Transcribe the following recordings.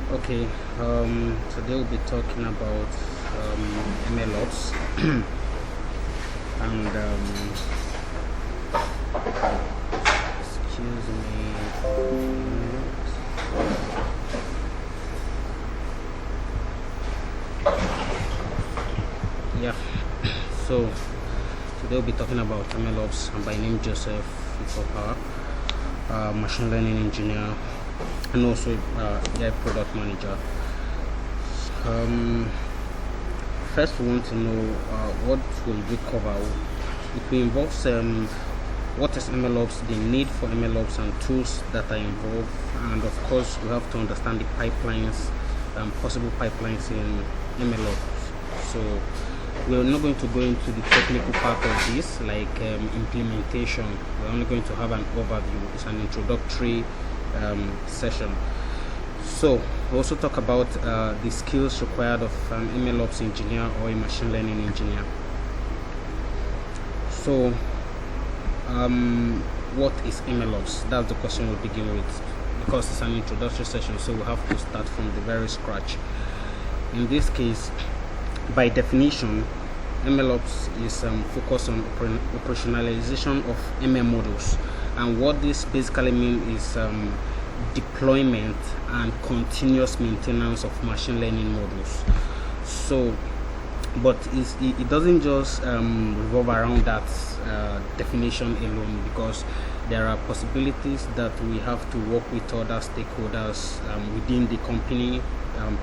Okay, today we'll be talking about MLOps and excuse me. Yeah, so today we'll be talking about MLOps, and by name Joseph Ikopa, machine learning engineer and also AI product manager. First, we want to know what will we cover. It will involve what is MLOps, the need for MLOps and tools that are involved, and of course we have to understand the pipelines, possible pipelines in MLOps. So we're not going to go into the technical part of this, like implementation. We're only going to have an overview. It's an introductory session. So we also talk about the skills required of an MLOps engineer or a machine learning engineer. So what is MLOps? That's the question we'll begin with, because it's an introductory session, so we'll have to start from the very scratch. In this case, by definition, MLOps is focused on operationalization of ML models, and what this basically means is deployment and continuous maintenance of machine learning models. So, but it doesn't just revolve around that definition alone, because there are possibilities that we have to work with other stakeholders within the company,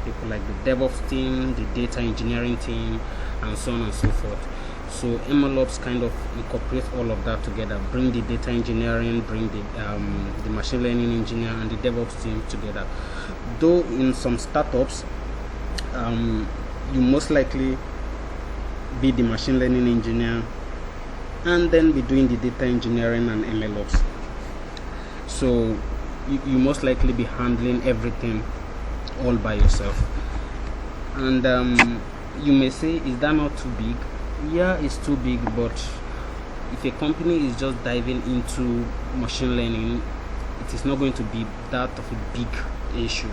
people like the DevOps team, the data engineering team, and so on and so forth. So MLOps kind of incorporates all of that together, bring the data engineering, bring the machine learning engineer and the DevOps team together. Though in some startups, you most likely be the machine learning engineer and then be doing the data engineering and MLOps. So you most likely be handling everything all by yourself. And you may say, is that not too big? Yeah, it's too big, but if a company is just diving into machine learning, it is not going to be that of a big issue.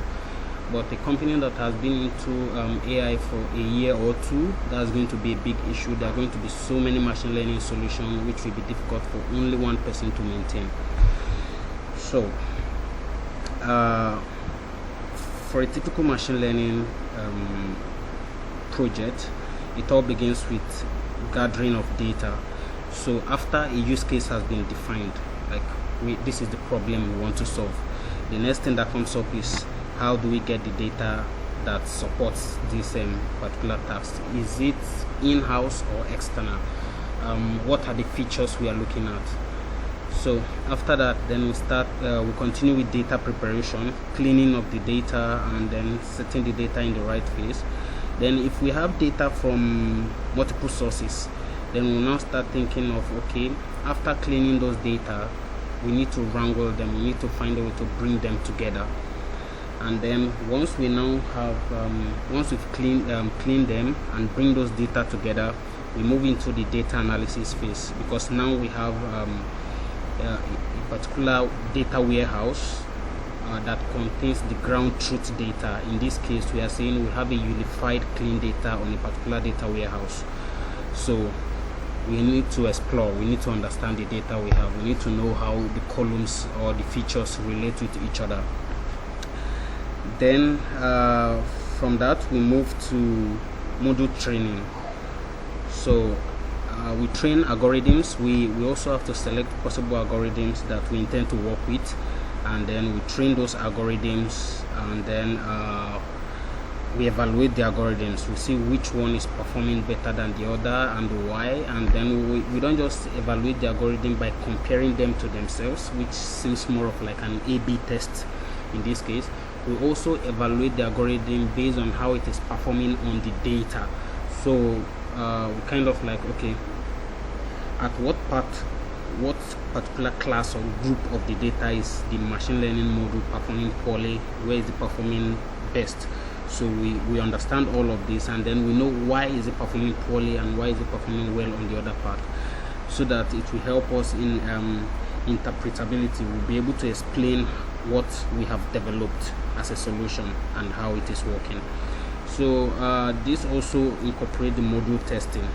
But a company that has been into AI for a year or two, that's going to be a big issue. There are going to be so many machine learning solutions which will be difficult for only one person to maintain. So for a typical machine learning project, it all begins with gathering of data. So after a use case has been defined, like this is the problem we want to solve, the next thing that comes up is, how do we get the data that supports this particular task? Is it in-house or external? What are the features we are looking at? So after that, then we continue with data preparation, cleaning of the data, and then setting the data in the right place. Then if we have data from multiple sources, then we'll now start thinking of, okay, after cleaning those data, we need to wrangle them, we need to find a way to bring them together. And then once we now have, once we've cleaned them and bring those data together, we move into the data analysis phase, because now we have a particular data warehouse that contains the ground truth data. In this case, we are saying we have a unified clean data on a particular data warehouse. So we need to explore, we need to understand the data we have, we need to know how the columns or the features relate with each other. Then from that we move to model training. So we train algorithms. We also have to select possible algorithms that we intend to work with, and then we train those algorithms, and then we evaluate the algorithms. We see which one is performing better than the other and why. And then we don't just evaluate the algorithm by comparing them to themselves, which seems more of like an A/B test in this case. We also evaluate the algorithm based on how it is performing on the data. So we kind of like, okay, at what particular class or group of the data is the machine learning model performing poorly, where is it performing best? So we understand all of this, and then we know why is it performing poorly and why is it performing well on the other part, so that it will help us in interpretability. We'll be able to explain what we have developed as a solution and how it is working. So this also incorporates the module testing,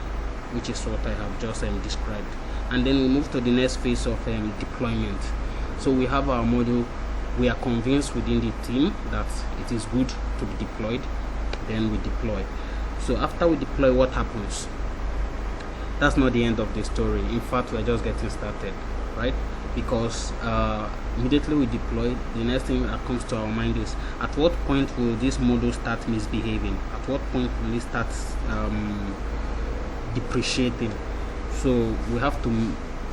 which is what I have just described. And then we move to the next phase of deployment. So we have our module. We are convinced within the team that it is good to be deployed. Then we deploy. So after we deploy, what happens? That's not the end of the story. In fact, we're just getting started, right? Because immediately we deploy, the next thing that comes to our mind is, at what point will this module start misbehaving? At what point will it start depreciating? So we have to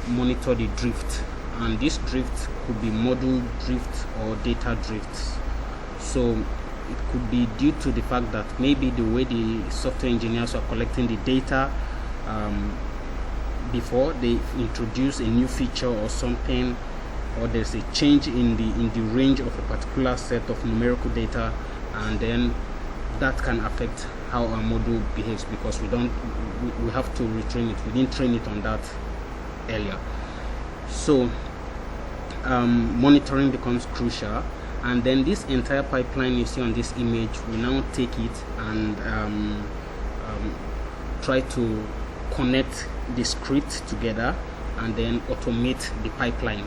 monitor the drift, and this drift could be module drift or data drift. So it could be due to the fact that maybe the way the software engineers are collecting the data, before they introduce a new feature or something, or there's a change in the range of a particular set of numerical data, and then that can affect how our module behaves, because we have to retrain it. We didn't train it on that earlier. So monitoring becomes crucial, and then this entire pipeline you see on this image, we now take it and try to connect the script together and then automate the pipeline.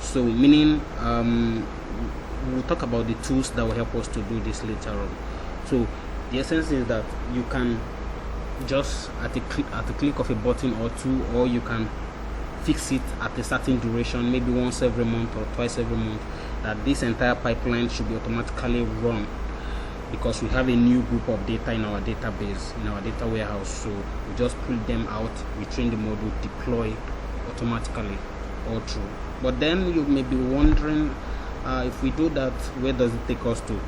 So meaning we'll talk about the tools that will help us to do this later on. So the essence is that you can just at the click of a button or two, or you can fix it at a certain duration, maybe once every month or twice every month, that this entire pipeline should be automatically run, because we have a new group of data in our database, in our data warehouse. So we just pull them out, we train the module, deploy automatically all through. But then you may be wondering, if we do that, where does it take us to?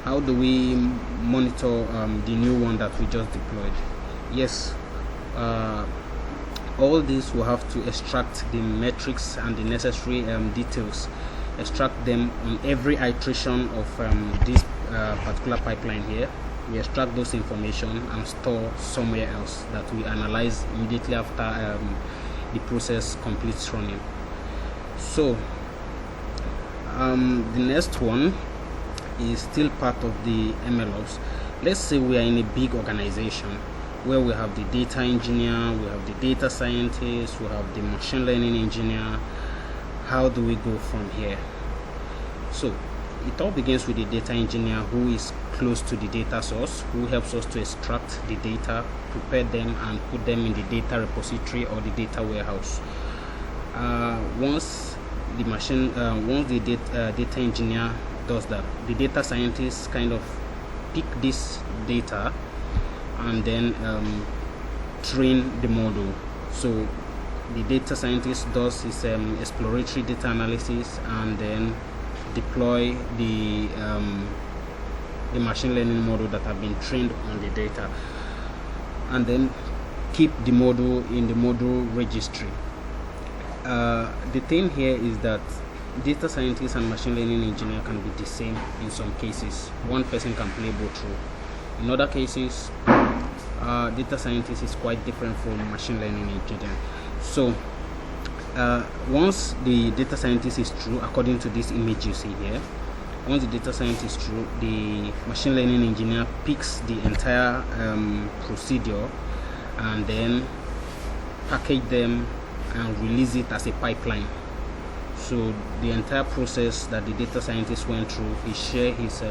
How do we monitor the new one that we just deployed? Yes, all this will have to extract the metrics and the necessary details, extract them on every iteration of this particular pipeline here. We extract those information and store somewhere else that we analyze immediately after the process completes running. So the next one is still part of the MLOps. Let's say we are in a big organization where we have the data engineer, we have the data scientist, we have the machine learning engineer. How do we go from here? So it all begins with the data engineer, who is close to the data source, who helps us to extract the data, prepare them, and put them in the data repository or the data warehouse. Once the data engineer does that, the data scientists kind of pick this data and then train the model. So the data scientist does his exploratory data analysis and then deploy the machine learning model that have been trained on the data, and then keep the model in the model registry. The thing here is that data scientist and machine learning engineer can be the same in some cases. One person can play both roles. In other cases, data scientist is quite different from machine learning engineer. So once the data scientist is true, according to this image you see here, once the data scientist is true, the machine learning engineer picks the entire procedure and then package them and release it as a pipeline. So the entire process that the data scientist went through, he shared his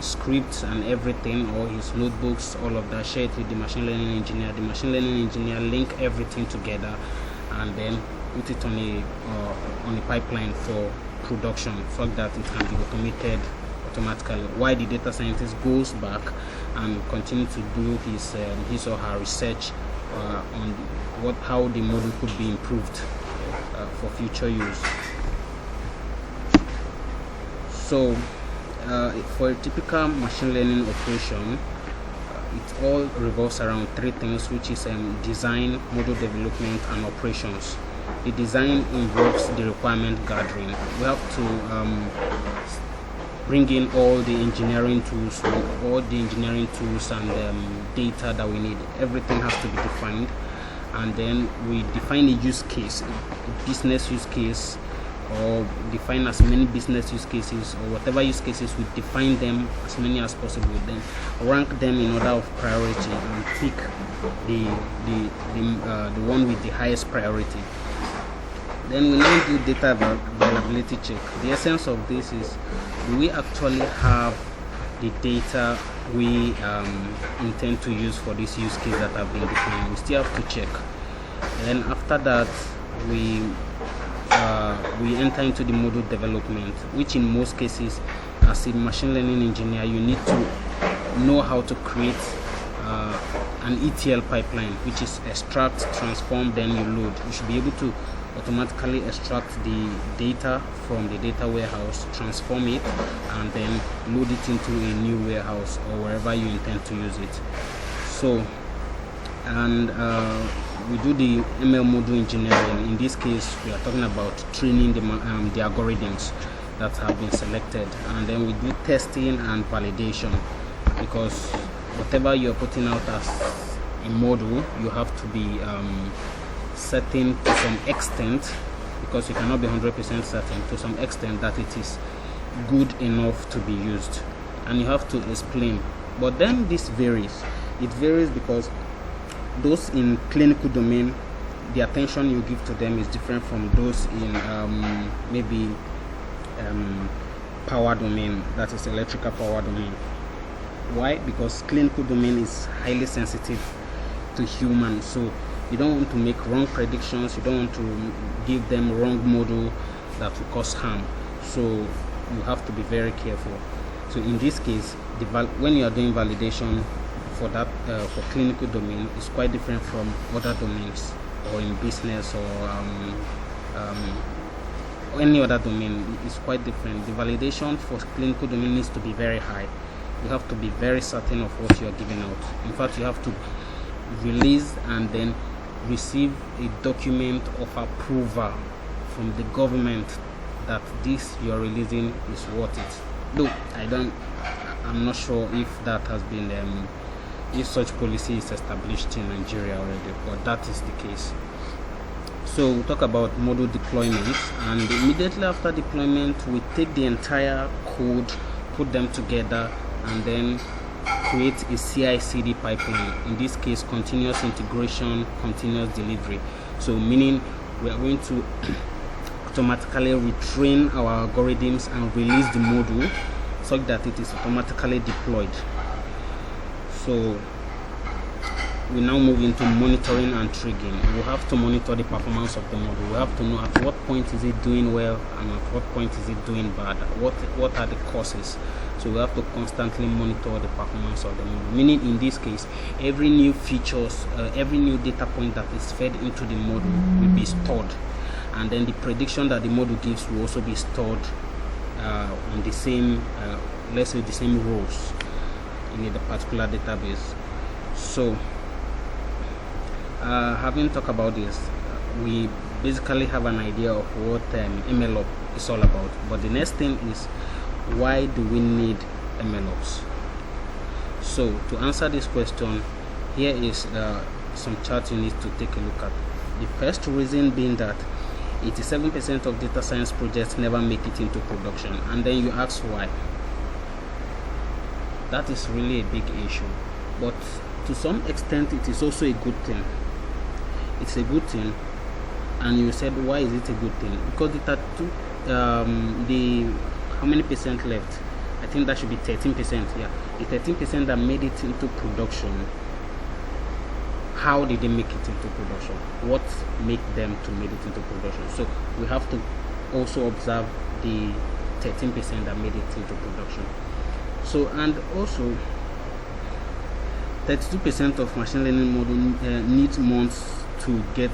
scripts and everything, or his notebooks, all of that, share it with the machine learning engineer. The machine learning engineer link everything together and then put it on a pipeline for production, so that it can be automated automatically, while the data scientist goes back and continue to do his or her research on how the model could be improved for future use. So for a typical machine learning operation, it all revolves around three things, which is design, model development, and operations. The design involves the requirement gathering. We have to bring in all the engineering tools, and data that we need. Everything has to be defined, and then we define a use case, a business use case, or define as many business use cases, or whatever use cases, we define them as many as possible, then rank them in order of priority and pick the one with the highest priority. Then we now do data availability check. The essence of this is, do we actually have the data we intend to use for this use case that have been defined? We still have to check. Then after that, we enter into the module development, which in most cases, as a machine learning engineer, you need to know how to create an ETL pipeline, which is extract, transform, then you load. You should be able to automatically extract the data from the data warehouse, transform it, and then load it into a new warehouse or wherever you intend to use it. So, and we do the ML module engineering. In this case, we are talking about training the algorithms that have been selected, and then we do testing and validation, because whatever you're putting out as a model, you have to be certain to some extent, because you cannot be 100% certain, to some extent, that it is good enough to be used, and you have to explain. But then this varies. It varies because those in clinical domain, the attention you give to them is different from those in maybe power domain, that is electrical power domain. Why? Because clinical domain is highly sensitive to humans, so you don't want to make wrong predictions, you don't want to give them wrong model that will cause harm, so you have to be very careful. So in this case, when you are doing validation for that for clinical domain, is quite different from other domains, or in business, or any other domain. Is quite different. The validation for clinical domain needs to be very high. You have to be very certain of what you are giving out. In fact, you have to release and then receive a document of approval from the government that this you are releasing is worth it. Though I'm not sure if that has been if such policy is established in Nigeria already, but that is the case. So we'll talk about model deployment, and immediately after deployment, we take the entire code, put them together, and then create a CI/CD pipeline. In this case, continuous integration, continuous delivery. So meaning we are going to automatically retrain our algorithms and release the module such that it is automatically deployed. So we now move into monitoring and triggering. We have to monitor the performance of the model. We have to know at what point is it doing well and at what point is it doing bad. What are the causes? So we have to constantly monitor the performance of the model. Meaning, in this case, every new features, every new data point that is fed into the model will be stored, and then the prediction that the model gives will also be stored on the same, let's say, the same rows in the particular database. So, having talked about this, we basically have an idea of what MLOps is all about. But the next thing is, why do we need MLOps? So, to answer this question, here is some charts you need to take a look at. The first reason being that 87% of data science projects never make it into production, and then you ask why. That is really a big issue, but to some extent it is also a good thing. It's a good thing, and you said, why is it a good thing? Because the how many percent left? I think that should be 13%. Yeah, the 13% that made it into production, how did they make it into production? What made them to make it into production? So we have to also observe the 13% that made it into production. So, and also 32% of machine learning model need months to get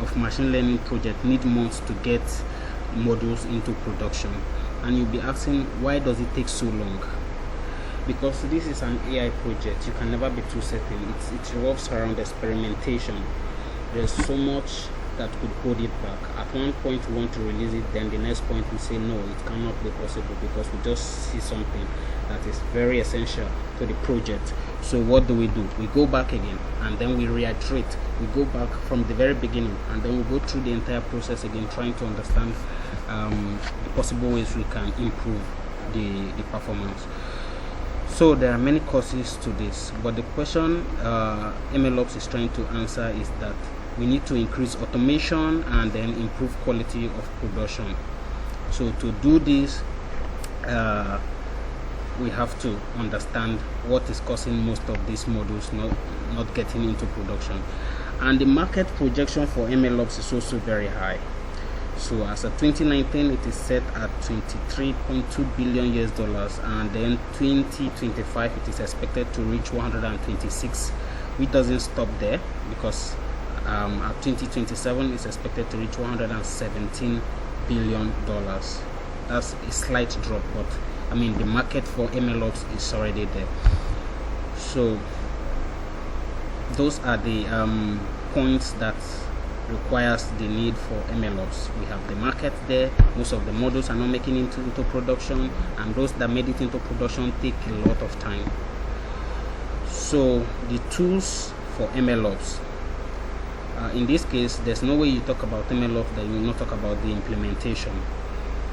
of machine learning project need months to get models into production. And you'll be asking, why does it take so long? Because this is an AI project, you can never be too certain. It revolves around experimentation. There's so much that could hold it back. At one point we want to release it, then the next point we say no, it cannot be possible because we just see something that is very essential to the project. So what do? We go back again, and then we reiterate. We go back from the very beginning, and then we go through the entire process again, trying to understand the possible ways we can improve the performance. So there are many causes to this, but the question MLOps is trying to answer is that we need to increase automation and then improve quality of production. So to do this, we have to understand what is causing most of these modules not getting into production. And the market projection for MLOps is also very high. So as of 2019, it is set at 23.2 billion US dollars, and then 2025 it is expected to reach 126, which doesn't stop there, because at 2027 it's expected to reach 117 billion dollars. That's a slight drop, but I mean the market for MLOps is already there. So those are the points that requires the need for MLOps. We have the market there. Most of the models are not making it into production, and those that made it into production take a lot of time. So the tools for MLOps, in this case, there's no way you talk about MLOps that you will not talk about the implementation.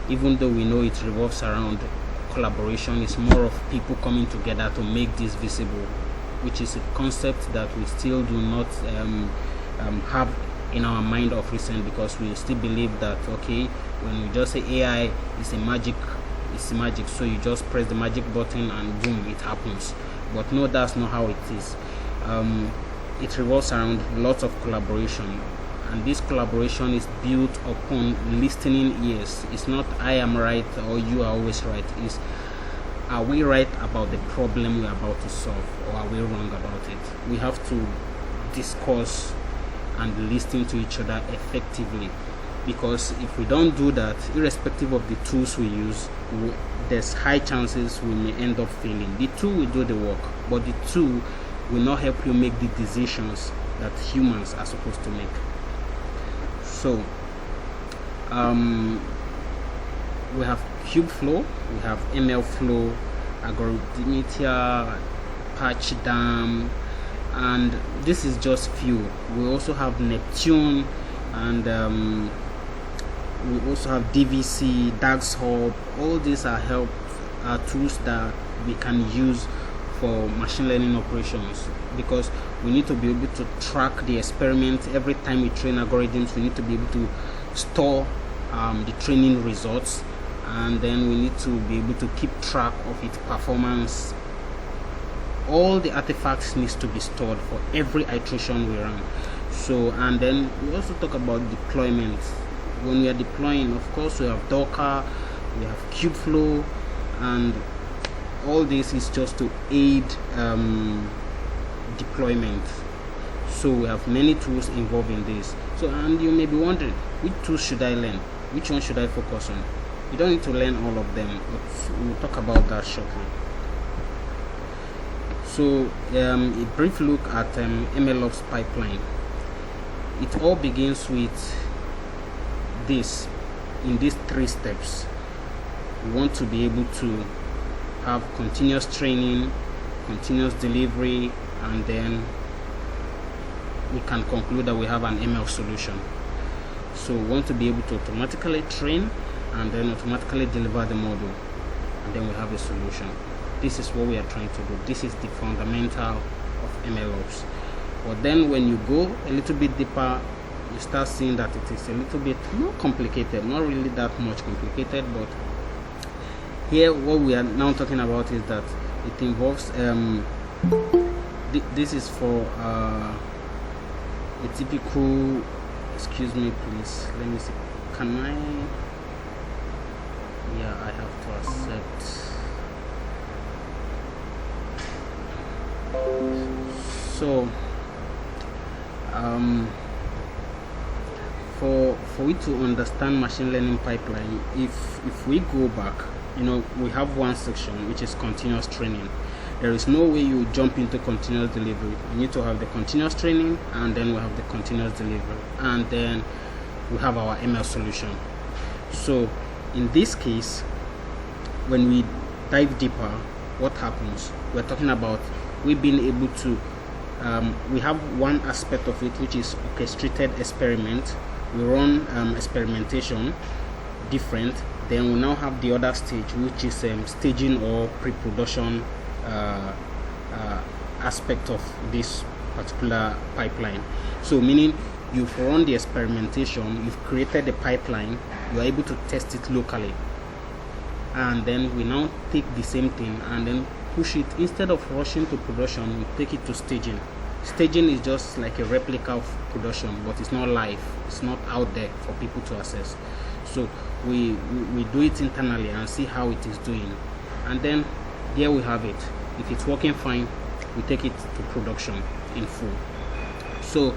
Even though we know it revolves around collaboration, it's more of people coming together to make this visible, which is a concept that we still do not have in our mind of recent, because we still believe that, okay, when we just say AI is a magic, so you just press the magic button and boom, it happens. But no, that's not how it is. It revolves around lots of collaboration, and this collaboration is built upon listening ears. It's not I am right or you are always right. It's are we right about the problem we're about to solve, or are we wrong about it? We have to discuss and listen to each other effectively, because if we don't do that, irrespective of the tools we use, there's high chances we may end up failing. The tool will do the work, but the tool will not help you make the decisions that humans are supposed to make. So we have Kubeflow, we have MLflow, Algorithmia, PatchDam, and this is just few. We also have Neptune, and we also have DVC, DAGSHub. All these are tools that we can use for machine learning operations, because we need to be able to track the experiment. Every time we train algorithms, we need to be able to store the training results, and then we need to be able to keep track of its performance. All the artifacts needs to be stored for every iteration we run. So, and then we also talk about deployment. When we are deploying, of course, we have Docker, we have Kubeflow, and all this is just to aid deployment. So we have many tools involved in this. So, and you may be wondering, which tools should I learn? Which one should I focus on? You don't need to learn all of them, but we'll talk about that shortly. So a brief look at MLOps pipeline. It all begins with this, in these 3 steps. We want to be able to have continuous training, continuous delivery, and then we can conclude that we have an ML solution. So we want to be able to automatically train and then automatically deliver the model, and then we have a solution. This is what we are trying to do. This is the fundamental of MLOps. But then when you go a little bit deeper, you start seeing that it is a little bit more complicated, not really that much complicated, but here what we are now talking about is that it involves this is for a typical, excuse me please, let me see, can I, yeah, I have to accept. So for we to understand machine learning pipeline, if we go back, you know, we have one section which is continuous training. There is no way you jump into continuous delivery. You need to have the continuous training, and then we have the continuous delivery, and then we have our ML solution. So in this case, when we dive deeper, what happens? We're talking about we've been able to we have one aspect of it, which is orchestrated experiment. We run experimentation. different. Then we now have the other stage, which is staging or pre-production aspect of this particular pipeline. So meaning you've run the experimentation, you've created a pipeline, you are able to test it locally, and then we now take the same thing and then push it. Instead of rushing to production, we take it to staging. Staging is just like a replica of production, but it's not live, it's not out there for people to access. So we do it internally and see how it is doing, and then there we have it. If it's working fine, we take it to production in full. So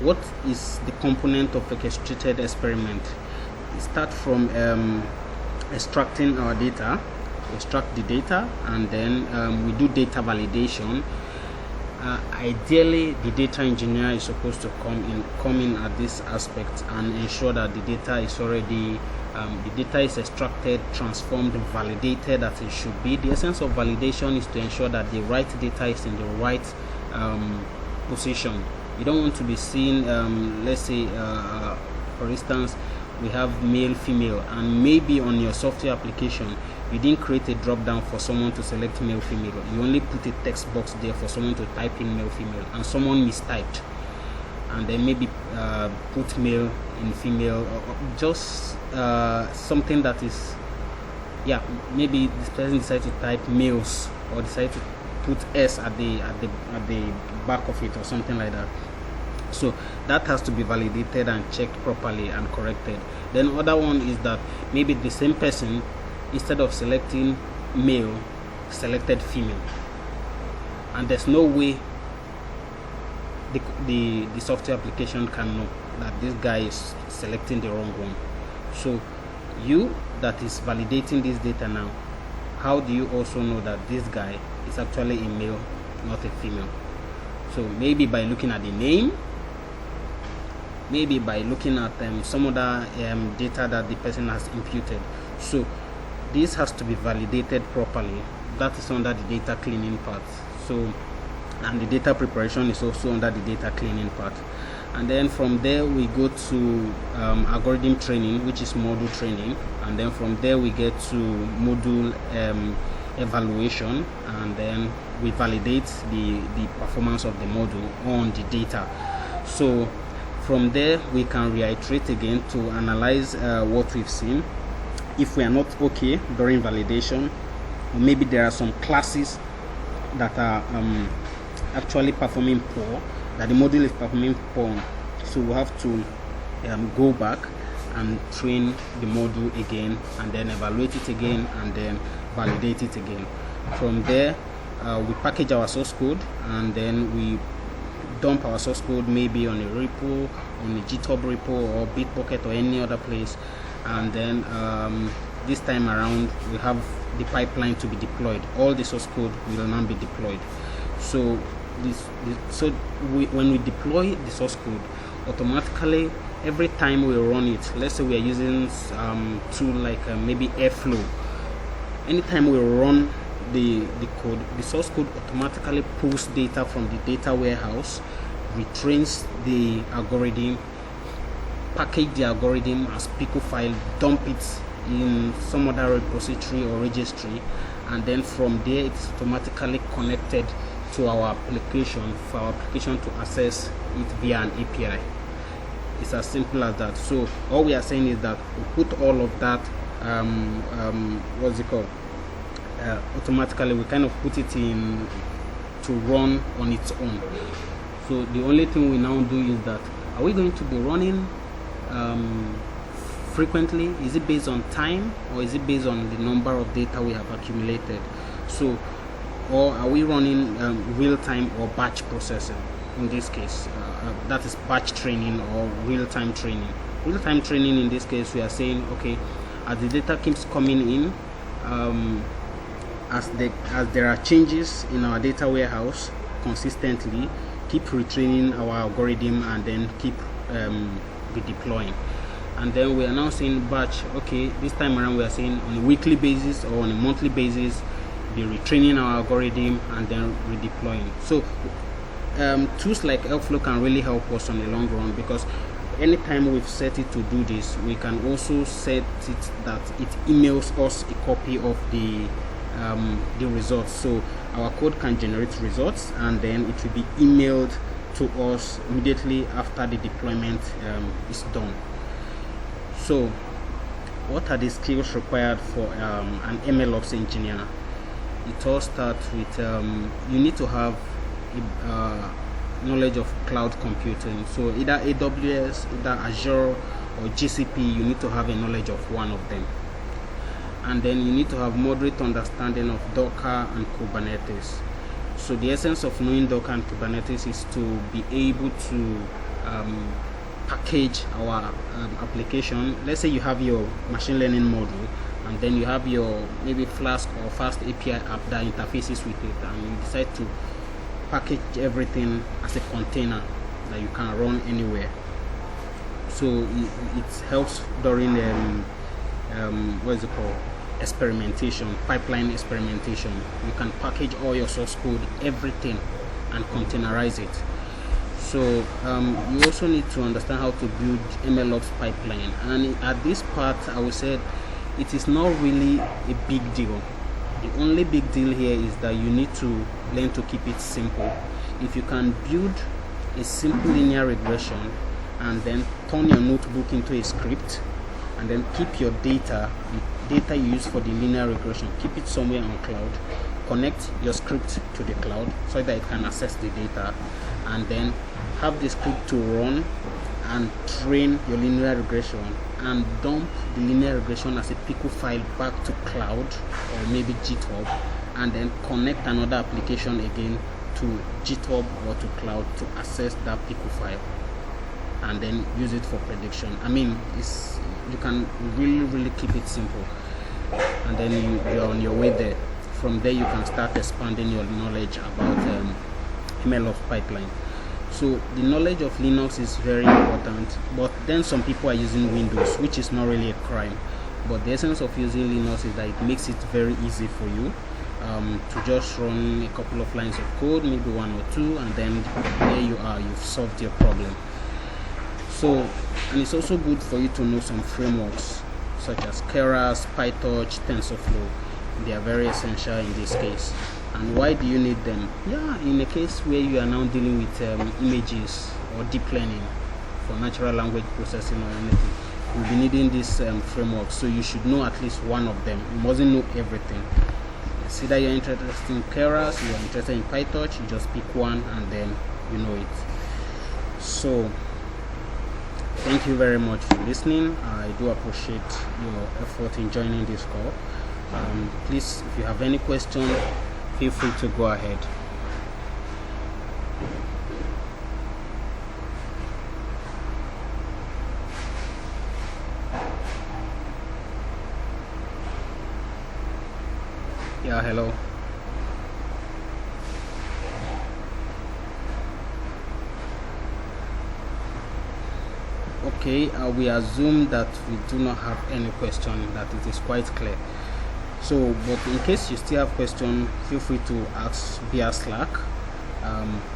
what is the component of orchestrated experiment? We start from extracting our data, extract the data, and then we do data validation. Ideally, the data engineer is supposed to come in at this aspect and ensure that the data is already the data is extracted, transformed, validated as it should be. The essence of validation is to ensure that the right data is in the right position. You don't want to be seeing, let's say, for instance, we have male, female, and maybe on your software application you didn't create a drop down for someone to select male, female. You only put a text box there for someone to type in male, female, and someone mistyped, and then maybe put male in female, or just something that is, yeah, maybe this person decided to type males or decided to put s at the back of it or something like that. So that has to be validated and checked properly and corrected. Then other one is that maybe the same person, instead of selecting male, selected female, and there's no way the software application can know that this guy is selecting the wrong one. So you that is validating this data now, how do you also know that this guy is actually a male, not a female? So maybe by looking at the name, maybe by looking at some other data that the person has imputed. So this has to be validated properly. That is under the data cleaning part. So, and the data preparation is also under the data cleaning part. And then from there we go to algorithm training, which is module training, and then from there we get to module evaluation, and then we validate the performance of the module on the data. So from there we can reiterate again to analyze what we've seen. If we are not okay during validation, or maybe there are some classes that are actually performing poor, that the module is performing poor, so we have to go back and train the module again, and then evaluate it again, and then validate it again. From there we package our source code, and then we dump our source code maybe on a repo, on a GitHub repo or Bitbucket or any other place, and then this time around we have the pipeline to be deployed. All the source code will now be deployed. So when we deploy the source code, automatically every time we run it, let's say we are using tool like maybe Airflow, anytime we run the code, the source code automatically pulls data from the data warehouse, retrains the algorithm, package the algorithm as Pico file, dump it in some other repository or registry, and then from there it's automatically connected to our application for our application to access it via an API. It's as simple as that. So all we are saying is that we put all of that what's it called, automatically we kind of put it in to run on its own. So the only thing we now do is that, are we going to be running frequently? Is it based on time, or is it based on the number of data we have accumulated? So, or are we running real-time or batch processing? In this case, that is batch training or real-time training. Real-time training in this case, we are saying, okay, as the data keeps coming in, as there are changes in our data warehouse consistently, keep retraining our algorithm, and then keep redeploying. And then we are now saying batch. Okay, this time around we are saying on a weekly basis or on a monthly basis, be retraining our algorithm and then redeploying. So tools like Airflow can really help us on the long run, because anytime we've set it to do this, we can also set it that it emails us a copy of the results. So our code can generate results, and then it will be emailed to us immediately after the deployment is done. So what are the skills required for an MLOps engineer? It all starts with you need to have knowledge of cloud computing. So either AWS, either Azure, or GCP. You need to have a knowledge of one of them. And then you need to have moderate understanding of Docker and Kubernetes. So the essence of knowing Docker and Kubernetes is to be able to package our application. Let's say you have your machine learning model, and then you have your maybe Flask or Fast API app that interfaces with it, and you decide to package everything as a container that you can run anywhere. So it helps during what is it called, experimentation, pipeline experimentation. You can package all your source code, everything, and containerize it. So you also need to understand how to build MLOps pipeline, and at this part I would say it is not really a big deal. The only big deal here is that you need to learn to keep it simple. If you can build a simple linear regression and then turn your notebook into a script, and then keep your data, the data you use for the linear regression, keep it somewhere on cloud, connect your script to the cloud so that it can access the data, and then have the script to run and train your linear regression, and dump the linear regression as a pico file back to cloud or maybe GitHub, and then connect another application again to GitHub or to cloud to access that pico file, and then use it for prediction. I mean, you can really keep it simple, and then you're on your way there. From there you can start expanding your knowledge about MLOps pipeline. So the knowledge of Linux is very important, but then some people are using Windows, which is not really a crime. But the essence of using Linux is that it makes it very easy for you to just run a couple of lines of code, maybe one or two, and then there you are, you've solved your problem. So, and it's also good for you to know some frameworks such as Keras, PyTorch, TensorFlow. They are very essential in this case. And why do you need them? Yeah, in a case where you are now dealing with images or deep learning for natural language processing or anything, you'll be needing this framework. So you should know at least one of them. You mustn't know everything. See that you're interested in Keras, you're interested in PyTorch, you just pick one and then you know it. So thank you very much for listening. I do appreciate your effort in joining this call. Please, if you have any question, feel free to go ahead. Yeah, hello. Okay, we assume that we do not have any question, that it is quite clear. So, but in case you still have question, feel free to ask via Slack.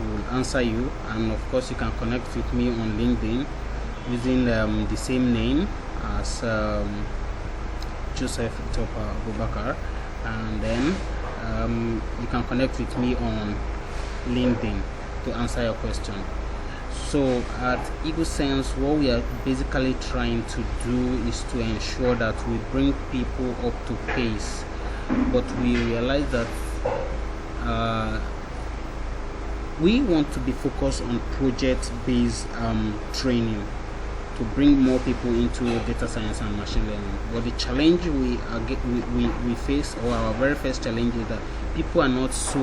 We will answer you, and of course you can connect with me on LinkedIn using the same name as Joseph Topa Abubakar, and then you can connect with me on LinkedIn to answer your question. So at EagleSense, what we are basically trying to do is to ensure that we bring people up to pace, but we realize that we want to be focused on project-based training to bring more people into data science and machine learning. But the challenge we face, or our very first challenge, is that people are not so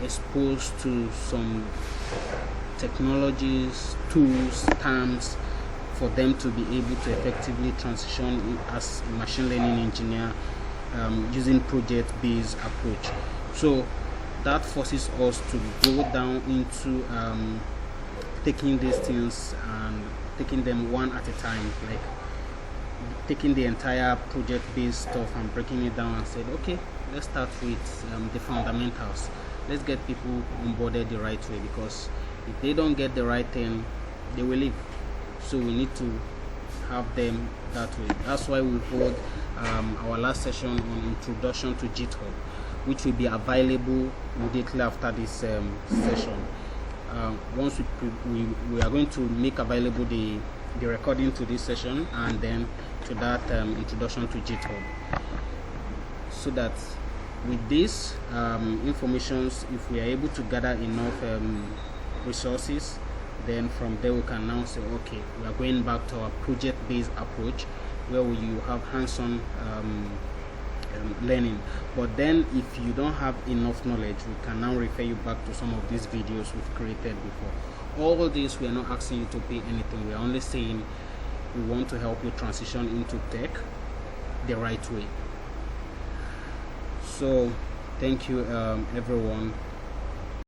exposed to some technologies, tools, terms for them to be able to effectively transition as a machine learning engineer using project-based approach. So that forces us to go down into taking these things and taking them one at a time, like taking the entire project-based stuff and breaking it down and said, okay, let's start with the fundamentals. Let's get people onboarded the right way, because if they don't get the right thing, they will leave. So we need to have them that way. That's why we hold our last session on introduction to GitHub, which will be available immediately after this session. Once we are going to make available the recording to this session, and then to that introduction to GitHub, so that with this informations, if we are able to gather enough resources, then from there we can now say, okay, we are going back to our project-based approach, where you have hands-on learning. But then if you don't have enough knowledge, we can now refer you back to some of these videos we've created before. All this, we are not asking you to pay anything. We are only saying we want to help you transition into tech the right way. So thank you everyone.